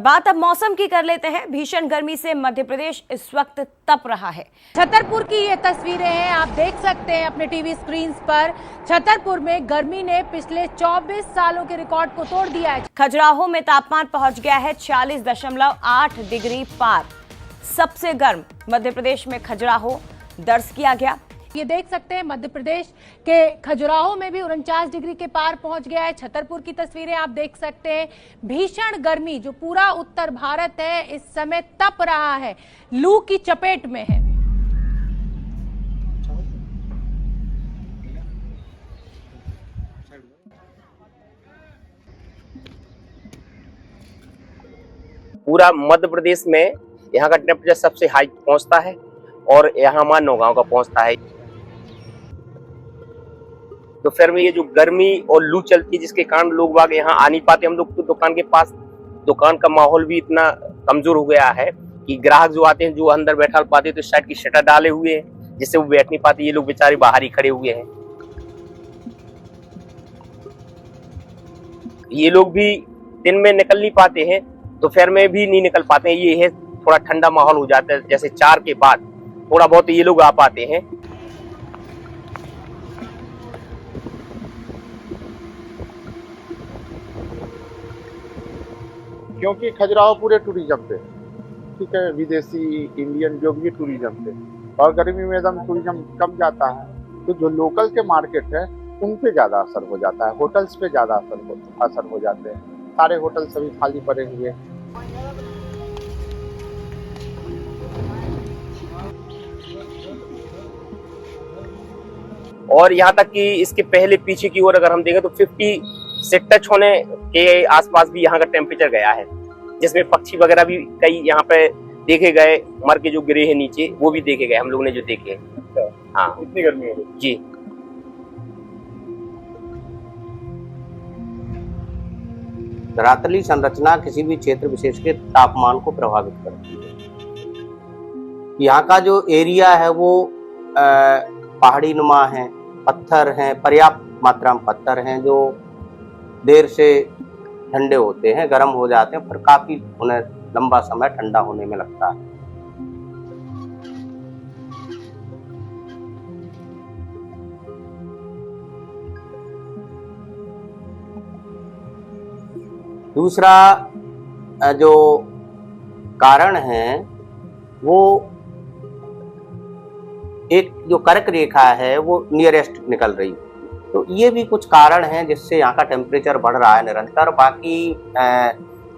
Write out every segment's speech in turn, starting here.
बात अब मौसम की कर लेते हैं। भीषण गर्मी से मध्य प्रदेश इस वक्त तप रहा है। छतरपुर की ये तस्वीरें हैं, आप देख सकते हैं अपने टीवी स्क्रीन पर। छतरपुर में गर्मी ने पिछले 24 सालों के रिकॉर्ड को तोड़ दिया है। खजुराहो में तापमान पहुंच गया है 40.8 डिग्री पार। सबसे गर्म मध्य प्रदेश में खजुराहो दर्ज किया गया। ये देख सकते हैं मध्य प्रदेश के खजुराहो में भी 49 डिग्री के पार पहुंच गया है। छतरपुर की तस्वीरें आप देख सकते हैं। भीषण गर्मी जो पूरा उत्तर भारत है इस समय तप रहा है, लू की चपेट में है। पूरा मध्य प्रदेश में यहाँ का टेम्परेचर सबसे हाई पहुँचता है और यहाँ हमारा नौगांव का पहुँचता है। तो फिर में ये जो गर्मी और लू चलती है जिसके कारण लोग बाग यहाँ आ नहीं पाते। हम लोग तो दुकान के पास, दुकान का माहौल भी इतना कमजोर हो गया है कि ग्राहक जो आते हैं जो अंदर बैठा पाते तो साइड की शटर डाले हुए हैं जिससे वो बैठ नहीं पाते। ये लोग बेचारे बाहर ही खड़े हुए हैं। ये लोग भी दिन में निकल नहीं पाते हैं, दोपहर में भी नहीं निकल पाते हैं। ये है थोड़ा ठंडा माहौल हो जाता है, जैसे 4 के बाद थोड़ा बहुत ये लोग आ पाते हैं। क्योंकि खजुराहो पूरे टूरिज्म पे, ठीक है, विदेशी इंडियन जो भी टूरिज्म पे, और गर्मी में एकदम टूरिज्म कम जाता है तो जो लोकल के मार्केट है उन पे ज़्यादा असर हो जाता है, होटल्स पे ज़्यादा असर हो जाते हैं। सारे होटल सभी खाली पड़े हुए हैं। और यहाँ तक कि इसके पहले पीछे की ओर अगर हम देखें तो 50 से टच होने के आसपास भी यहाँ का टेम्परेचर गया है, जिसमें पक्षी वगैरह भी कई यहाँ पे देखे गए, मर के जो गिरे हैं नीचे वो भी देखे गए हम लोगों ने जो देखे हैं। हाँ, इतनी गर्मी है जी। धरातली संरचना किसी भी क्षेत्र विशेष के तापमान को प्रभावित करती है। यहाँ का जो एरिया है वो पहाड़ी नुमा है, पत्थर हैं, पर्याप्त मात्रा में पत्थर हैं जो देर से ठंडे होते हैं, गर्म हो जाते हैं, फिर काफी उन्हें लंबा समय ठंडा होने में लगता है। दूसरा जो कारण है वो एक जो कर्क रेखा है वो नियरेस्ट निकल रही है, तो ये भी कुछ कारण हैं जिससे यहाँ का टेम्परेचर बढ़ रहा है निरंतर। बाकी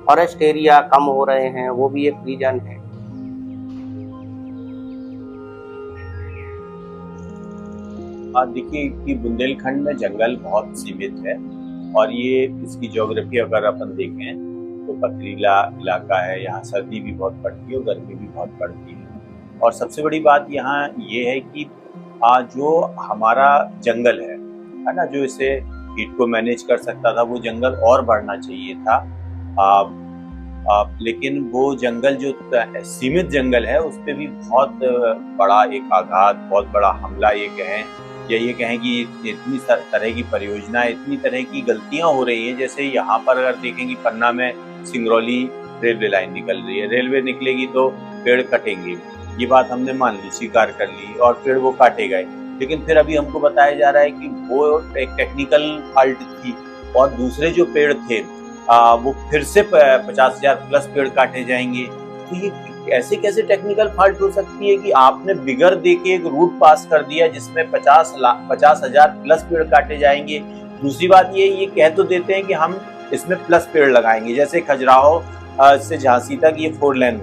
फॉरेस्ट एरिया कम हो रहे हैं, वो भी एक रीजन है। देखिए कि बुंदेलखंड में जंगल बहुत सीमित है और ये इसकी ज्योग्राफी अगर अपन देखें तो पथरीला इलाका है। यहाँ सर्दी भी बहुत पड़ती है और गर्मी भी बहुत पड़ती है। और सबसे बड़ी बात यहाँ ये है कि जो हमारा जंगल है ना, जो इसे हीट को मैनेज कर सकता था, वो जंगल और बढ़ना चाहिए था। लेकिन वो जंगल जो सीमित जंगल है उस पर भी बहुत बड़ा एक आघात, बहुत बड़ा हमला ये कहें या ये कहें कि इतनी तरह की परियोजना, इतनी तरह की गलतियां हो रही हैं। जैसे यहाँ पर अगर देखेंगे पन्ना में सिंगरौली रेलवे लाइन निकल रही है, रेलवे निकलेगी तो पेड़ कटेंगे, ये बात हमने मान ली, स्वीकार कर ली और पेड़ वो काटे गए। लेकिन फिर अभी हमको बताया जा रहा है कि वो एक टेक्निकल फॉल्ट थी और दूसरे जो पेड़ थे वो फिर से 50,000 प्लस पेड़ काटे जाएंगे। तो ये ऐसे कैसे टेक्निकल फॉल्ट हो सकती है कि आपने बिगर दे के एक रूट पास कर दिया जिसमें 50,000 प्लस पेड़ काटे जाएंगे। दूसरी बात ये कह तो देते हैं कि हम इसमें प्लस पेड़ लगाएंगे, जैसे खजुराहो से झांसी तक ये 4 लेन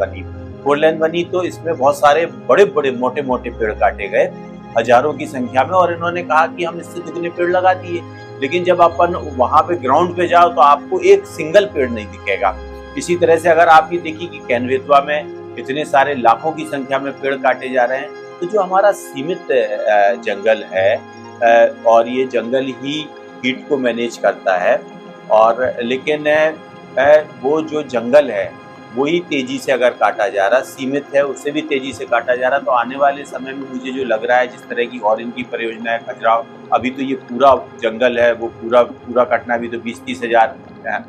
बनी तो इसमें बहुत सारे बड़े बड़े मोटे मोटे पेड़ काटे गए हजारों की संख्या में, और इन्होंने कहा कि हम इससे दुगने पेड़ लगा दिए। लेकिन जब अपन वहां पे ग्राउंड पे जाओ तो आपको एक सिंगल पेड़ नहीं दिखेगा। इसी तरह से अगर आप ये देखिए कि कैनवेतवा में इतने सारे लाखों की संख्या में पेड़ काटे जा रहे हैं, तो जो हमारा सीमित जंगल है और ये जंगल ही हीट को मैनेज करता है, और लेकिन वो जो जंगल है वही तेजी से अगर काटा जा रहा, सीमित है उससे भी तेजी से काटा जा रहा, तो आने वाले समय में मुझे जो लग रहा है जिस तरह की और इनकी परियोजना है खजुराहो, अभी तो ये पूरा जंगल है वो पूरा कटना, अभी तो 20-30 हज़ार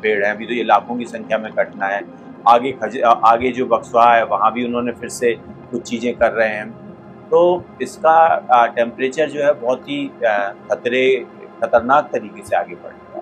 पेड़ है, अभी तो ये लाखों की संख्या में कटना है। आगे जो बक्सवा है वहाँ भी उन्होंने फिर से कुछ चीज़ें कर रहे हैं। तो इसका टेम्परेचर जो है बहुत ही खतरनाक तरीके से आगे बढ़ रहा है।